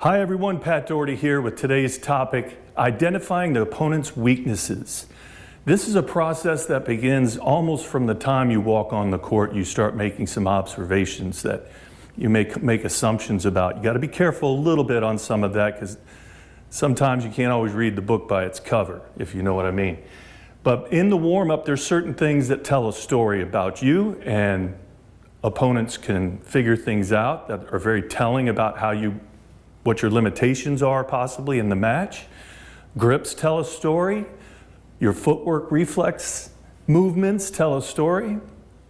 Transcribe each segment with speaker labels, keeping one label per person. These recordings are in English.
Speaker 1: Hi everyone, Pat Dougherty here with today's topic, identifying the opponent's weaknesses. This is a process that begins almost from the time you walk on the court. You start making some observations that you make assumptions about. You got to be careful a little bit on some of that because sometimes you can't always read the book by its cover, if you know what I mean. But in the warm-up, there's certain things that tell a story about you, and opponents can figure things out that are very telling about what your limitations are possibly in the match. Grips tell a story. Your footwork reflex movements tell a story.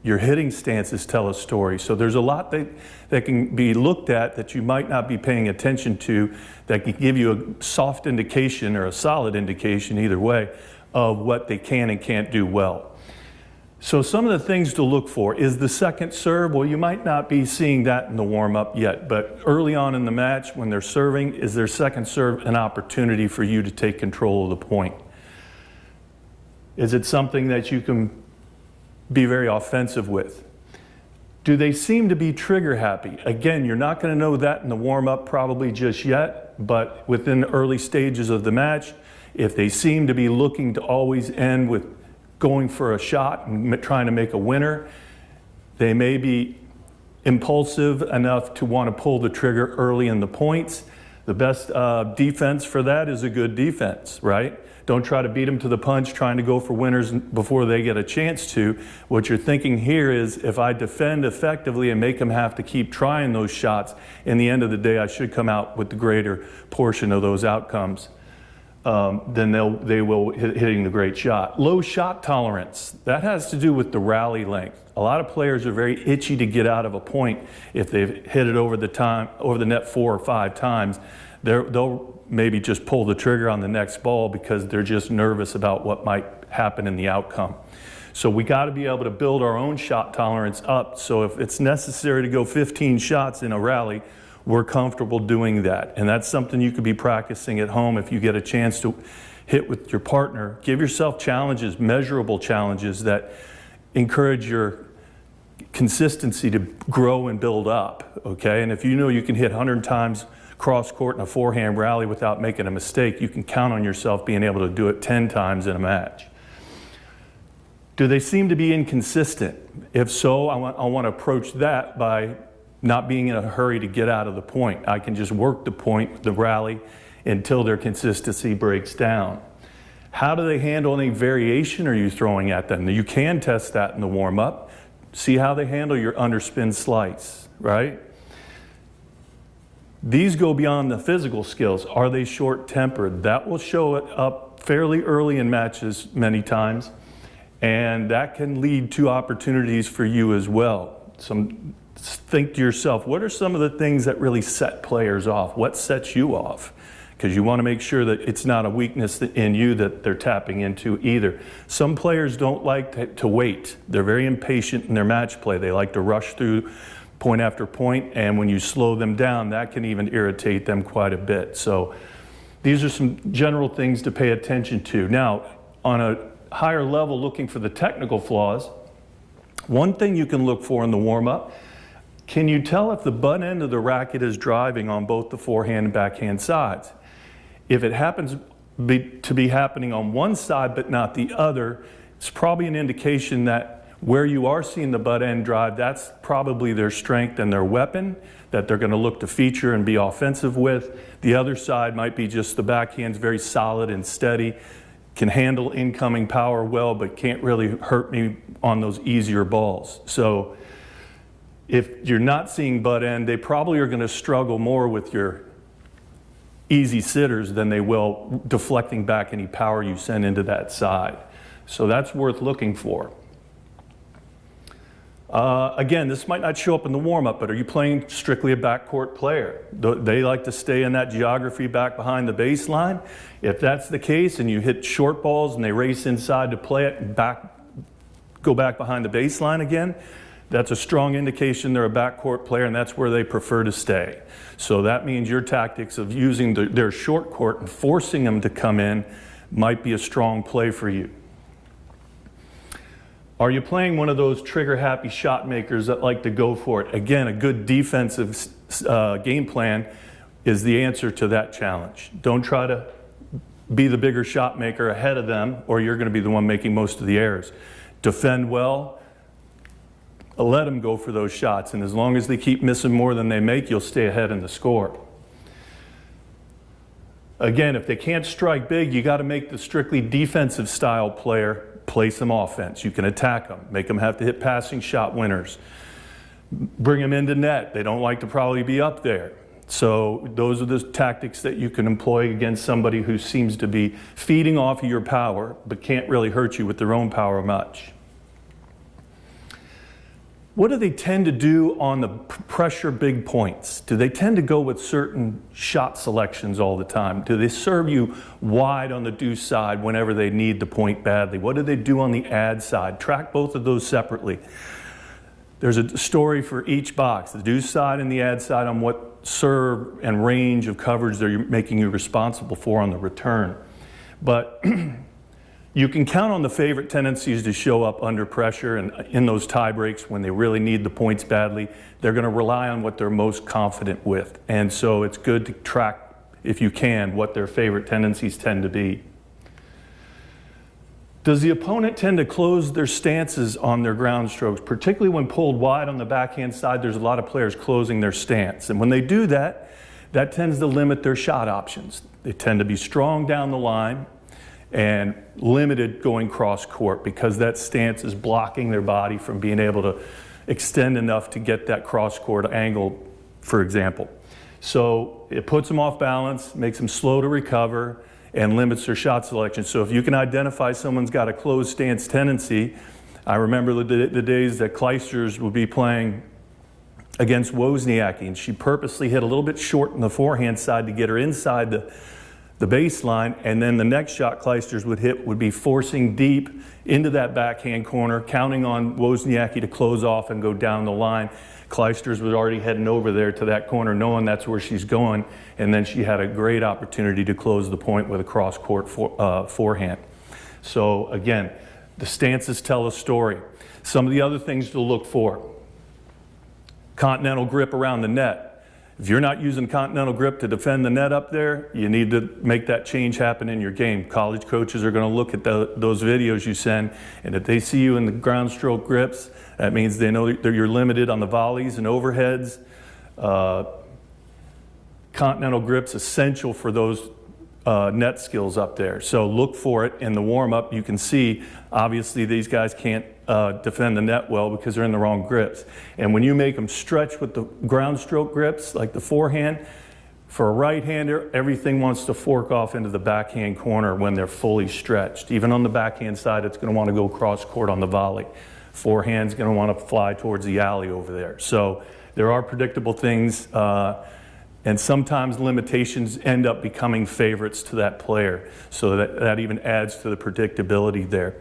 Speaker 1: Your hitting stances tell a story. So there's a lot that can be looked at that you might not be paying attention to that can give you a soft indication or a solid indication, either way, of what they can and can't do well. So some of the things to look for is the second serve. Well, you might not be seeing that in the warm-up yet, but early on in the match when they're serving, is their second serve an opportunity for you to take control of the point? Is it something that you can be very offensive with? Do they seem to be trigger happy? Again, you're not going to know that in the warm-up probably just yet, but within the early stages of the match, if they seem to be looking to always end with going for a shot and trying to make a winner, they may be impulsive enough to want to pull the trigger early in the points. The best defense for that is a good defense, right? Don't try to beat them to the punch trying to go for winners before they get a chance to. What you're thinking here is, if I defend effectively and make them have to keep trying those shots, in the end of the day I should come out with the greater portion of those outcomes. Then they will hitting the great shot. Low shot tolerance, that has to do with the rally length. A lot of players are very itchy to get out of a point if they've hit it over the net 4 or 5 times. They'll maybe just pull the trigger on the next ball because they're just nervous about what might happen in the outcome. So we got to be able to build our own shot tolerance up. So if it's necessary to go 15 shots in a rally, we're comfortable doing that. And that's something you could be practicing at home if you get a chance to hit with your partner. Give yourself challenges, measurable challenges that encourage your consistency to grow and build up, okay? And if you know you can hit 100 times cross court in a forehand rally without making a mistake, you can count on yourself being able to do it 10 times in a match. Do they seem to be inconsistent? If so, I want to approach that by not being in a hurry to get out of the point. I can just work the point, the rally, until their consistency breaks down. How do they handle any variation are you throwing at them? You can test that in the warm-up. See how they handle your underspin slice, right? These go beyond the physical skills. Are they short-tempered? That will show it up fairly early in matches many times, and that can lead to opportunities for you as well. Think to yourself, what are some of the things that really set players off? What sets you off? Because you want to make sure that it's not a weakness in you that they're tapping into either. Some players don't like to wait. They're very impatient in their match play. They like to rush through point after point, and when you slow them down, that can even irritate them quite a bit. So these are some general things to pay attention to. Now, on a higher level, looking for the technical flaws, one thing you can look for in the warm-up, can you tell if the butt end of the racket is driving on both the forehand and backhand sides? If it happens to be happening on one side but not the other, it's probably an indication that where you are seeing the butt end drive, that's probably their strength and their weapon that they're going to look to feature and be offensive with. The other side might be just the backhand's very solid and steady, can handle incoming power well, but can't really hurt me on those easier balls. So if you're not seeing butt end, they probably are going to struggle more with your easy sitters than they will deflecting back any power you send into that side. So that's worth looking for. Again, this might not show up in the warm-up, but are you playing strictly a backcourt player? They like to stay in that geography back behind the baseline. If that's the case and you hit short balls and they race inside to play it and go back behind the baseline again, that's a strong indication they're a backcourt player, and that's where they prefer to stay. So that means your tactics of using their short court and forcing them to come in might be a strong play for you. Are you playing one of those trigger-happy shot makers that like to go for it? Again, a good defensive game plan is the answer to that challenge. Don't try to be the bigger shot maker ahead of them, or you're going to be the one making most of the errors. Defend well, let them go for those shots, and as long as they keep missing more than they make, you'll stay ahead in the score. Again, if they can't strike big, you got to make the strictly defensive style player play some offense. You can attack them, make them have to hit passing shot winners, bring them into net. They don't like to probably be up there. So those are the tactics that you can employ against somebody who seems to be feeding off of your power but can't really hurt you with their own power much. What do they tend to do on the pressure big points? Do they tend to go with certain shot selections all the time? Do they serve you wide on the deuce side whenever they need the point badly? What do they do on the ad side? Track both of those separately. There's a story for each box, the deuce side and the ad side, on what serve and range of coverage they're making you responsible for on the return. But you can count on the favorite tendencies to show up under pressure, and in those tie breaks when they really need the points badly, they're going to rely on what they're most confident with. And so it's good to track, if you can, what their favorite tendencies tend to be. Does the opponent tend to close their stances on their ground strokes? Particularly when pulled wide on the backhand side, there's a lot of players closing their stance. And when they do that, that tends to limit their shot options. They tend to be strong down the line and limited going cross court because that stance is blocking their body from being able to extend enough to get that cross court angle, for example. So it puts them off balance, makes them slow to recover, and limits their shot selection. So if you can identify someone's got a closed stance tendency, I remember the days that Kleisters would be playing against Wozniacki, and she purposely hit a little bit short in the forehand side to get her inside the baseline, and then the next shot Kleisters would hit would be forcing deep into that backhand corner, counting on Wozniacki to close off and go down the line. Kleisters was already heading over there to that corner, knowing that's where she's going, and then she had a great opportunity to close the point with a cross-court forehand. So again, the stances tell a story. Some of the other things to look for: continental grip around the net. If you're not using continental grip to defend the net up there, you need to make that change happen in your game. College coaches are going to look at those videos you send, and if they see you in the ground stroke grips, that means they know that you're limited on the volleys and overheads. Continental grip's essential for those net skills up there. So look for it in the warm-up. You can see, obviously, these guys can't defend the net well because they're in the wrong grips. And when you make them stretch with the ground stroke grips, like the forehand, for a right-hander, everything wants to fork off into the backhand corner when they're fully stretched. Even on the backhand side, it's going to want to go cross-court on the volley. Forehand's going to want to fly towards the alley over there. So there are predictable things, and sometimes limitations end up becoming favorites to that player. So that even adds to the predictability there.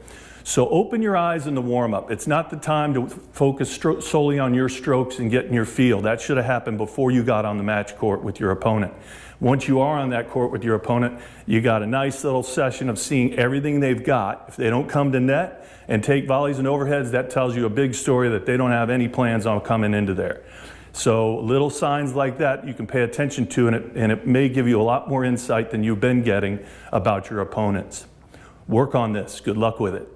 Speaker 1: So open your eyes in the warm-up. It's not the time to focus solely on your strokes and get in your feel. That should have happened before you got on the match court with your opponent. Once you are on that court with your opponent, you got a nice little session of seeing everything they've got. If they don't come to net and take volleys and overheads, that tells you a big story that they don't have any plans on coming into there. So little signs like that you can pay attention to, and it may give you a lot more insight than you've been getting about your opponents. Work on this. Good luck with it.